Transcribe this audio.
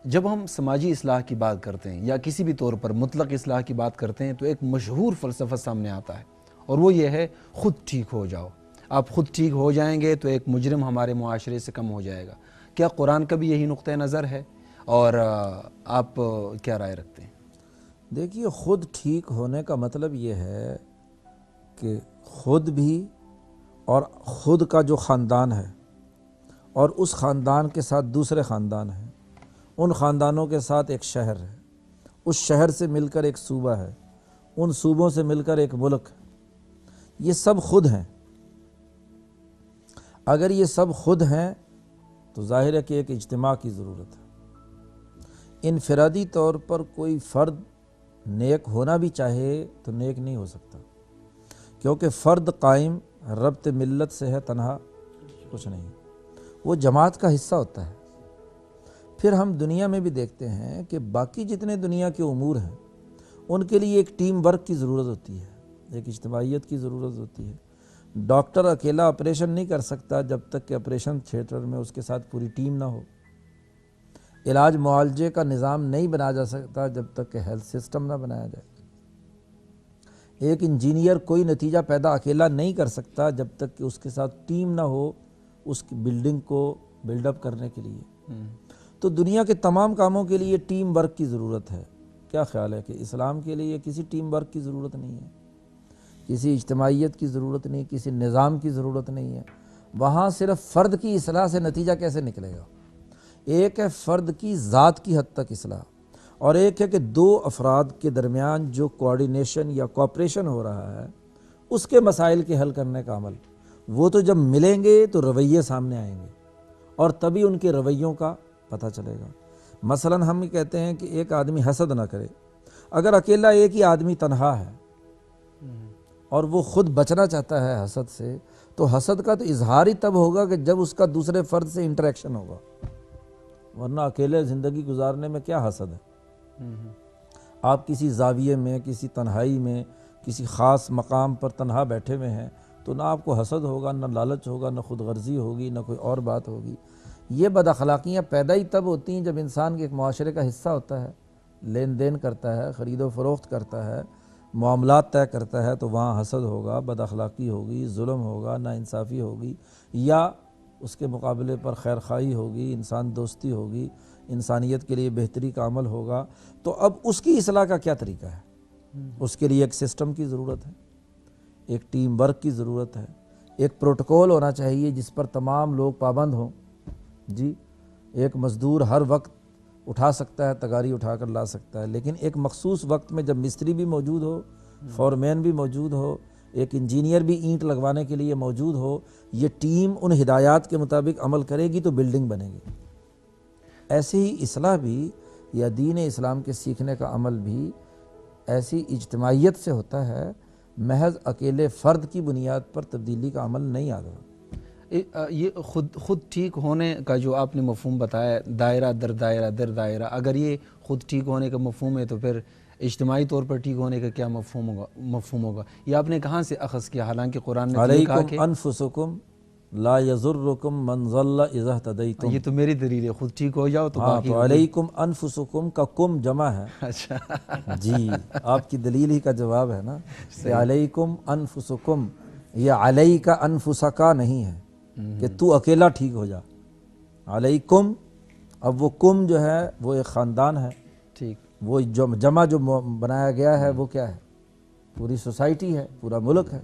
جب ہم سماجی اصلاح کی بات کرتے ہیں یا کسی بھی طور پر مطلق اصلاح کی بات کرتے ہیں تو ایک مشہور فلسفہ سامنے آتا ہے، اور وہ یہ ہے خود ٹھیک ہو جاؤ۔ آپ خود ٹھیک ہو جائیں گے تو ایک مجرم ہمارے معاشرے سے کم ہو جائے گا۔ کیا قرآن کا بھی یہی نقطہ نظر ہے، اور آپ کیا رائے رکھتے ہیں؟ دیکھیے، خود ٹھیک ہونے کا مطلب یہ ہے کہ خود بھی اور خود کا جو خاندان ہے اور اس خاندان کے ساتھ دوسرے خاندان ہیں، ان خاندانوں کے ساتھ ایک شہر ہے، اس شہر سے مل کر ایک صوبہ ہے، ان صوبوں سے مل کر ایک ملک ہے۔ یہ سب خود ہیں۔ اگر یہ سب خود ہیں تو ظاہر ہے کہ ایک اجتماع کی ضرورت ہے۔ انفرادی طور پر کوئی فرد نیک ہونا بھی چاہے تو نیک نہیں ہو سکتا، کیونکہ فرد قائم ربط ملت سے ہے، تنہا کچھ نہیں، وہ جماعت کا حصہ ہوتا ہے۔ پھر ہم دنیا میں بھی دیکھتے ہیں کہ باقی جتنے دنیا کے امور ہیں ان کے لیے ایک ٹیم ورک کی ضرورت ہوتی ہے، ایک اجتماعیت کی ضرورت ہوتی ہے۔ ڈاکٹر اکیلا آپریشن نہیں کر سکتا جب تک کہ آپریشن تھیٹر میں اس کے ساتھ پوری ٹیم نہ ہو۔ علاج معالجے کا نظام نہیں بنایا جا سکتا جب تک کہ ہیلتھ سسٹم نہ بنایا جائے۔ ایک انجینئر کوئی نتیجہ پیدا اکیلا نہیں کر سکتا جب تک کہ اس کے ساتھ ٹیم نہ ہو اس کی بلڈنگ کو بلڈ اپ کرنے کے لیے۔ تو دنیا کے تمام کاموں کے لیے ٹیم ورک کی ضرورت ہے۔ کیا خیال ہے کہ اسلام کے لیے کسی ٹیم ورک کی ضرورت نہیں ہے، کسی اجتماعیت کی ضرورت نہیں، کسی نظام کی ضرورت نہیں ہے؟ وہاں صرف فرد کی اصلاح سے نتیجہ کیسے نکلے گا؟ ایک ہے فرد کی ذات کی حد تک اصلاح، اور ایک ہے کہ دو افراد کے درمیان جو کوآرڈینیشن یا کوآپریشن ہو رہا ہے اس کے مسائل کے حل کرنے کا عمل۔ وہ تو جب ملیں گے تو رویے سامنے آئیں گے، اور تبھی ان کے رویوں کا پتہ چلے گا۔ مثلا ہم یہ کہتے ہیں کہ ایک آدمی حسد نہ کرے۔ اگر اکیلا ایک ہی آدمی تنہا ہے اور وہ خود بچنا چاہتا ہے حسد سے، تو حسد کا تو اظہار ہی تب ہوگا کہ جب اس کا دوسرے فرد سے انٹریکشن ہوگا، ورنہ اکیلے زندگی گزارنے میں کیا حسد ہے؟ آپ کسی زاویے میں، کسی تنہائی میں، کسی خاص مقام پر تنہا بیٹھے ہوئے ہیں تو نہ آپ کو حسد ہوگا، نہ لالچ ہوگا، نہ خود غرضی ہوگی، نہ کوئی اور بات ہوگی۔ یہ بد اخلاقیاں پیدا ہی تب ہوتی ہیں جب انسان کے ایک معاشرے کا حصہ ہوتا ہے، لین دین کرتا ہے، خرید و فروخت کرتا ہے، معاملات طے کرتا ہے، تو وہاں حسد ہوگا، بد اخلاقی ہوگی، ظلم ہوگا، ناانصافی ہوگی، یا اس کے مقابلے پر خیر خواہی ہوگی، انسان دوستی ہوگی، انسانیت کے لیے بہتری کا عمل ہوگا۔ تو اب اس کی اصلاح کا کیا طریقہ ہے؟ اس کے لیے ایک سسٹم کی ضرورت ہے، ایک ٹیم ورک کی ضرورت ہے، ایک پروٹوکول ہونا چاہیے جس پر تمام لوگ پابند ہوں۔ جی، ایک مزدور ہر وقت اٹھا سکتا ہے، تگاری اٹھا کر لا سکتا ہے، لیکن ایک مخصوص وقت میں جب مستری بھی موجود ہو، فورمین بھی موجود ہو، ایک انجینئر بھی اینٹ لگوانے کے لیے موجود ہو، یہ ٹیم ان ہدایات کے مطابق عمل کرے گی تو بلڈنگ بنے گی۔ ایسے ہی اصلاح بھی یا دین اسلام کے سیکھنے کا عمل بھی ایسی اجتماعیت سے ہوتا ہے، محض اکیلے فرد کی بنیاد پر تبدیلی کا عمل نہیں آتا۔ یہ خود ٹھیک ہونے کا جو آپ نے مفہوم بتایا، دائرہ در دائرہ در دائرہ، اگر یہ خود ٹھیک ہونے کا مفہوم ہے تو پھر اجتماعی طور پر ٹھیک ہونے کا کیا مفہوم ہوگا؟ یہ آپ نے کہاں سے اخذ کیا؟ حالانکہ قرآن نے یہ کہا کہ علیکم انفسکم لا یضرکم من ضل اذا اہتدیتم۔ یہ تو میری دلیل ہے، خود ٹھیک ہو جاؤ تو باقی تو علیکم انفسکم کا کم جمع ہے۔ اچھا جی، آپ کی دلیل ہی کا جواب ہے نا کہ علیکم انفسکم، یہ علی کا انفسکا نہیں ہے کہ تو اکیلا ٹھیک ہو جا۔ علیکم، اب وہ کم جو ہے وہ ایک خاندان ہے، ٹھیک، وہ جمع جو بنایا گیا ہے وہ کیا ہے؟ پوری سوسائٹی ہے، پورا ملک ہے۔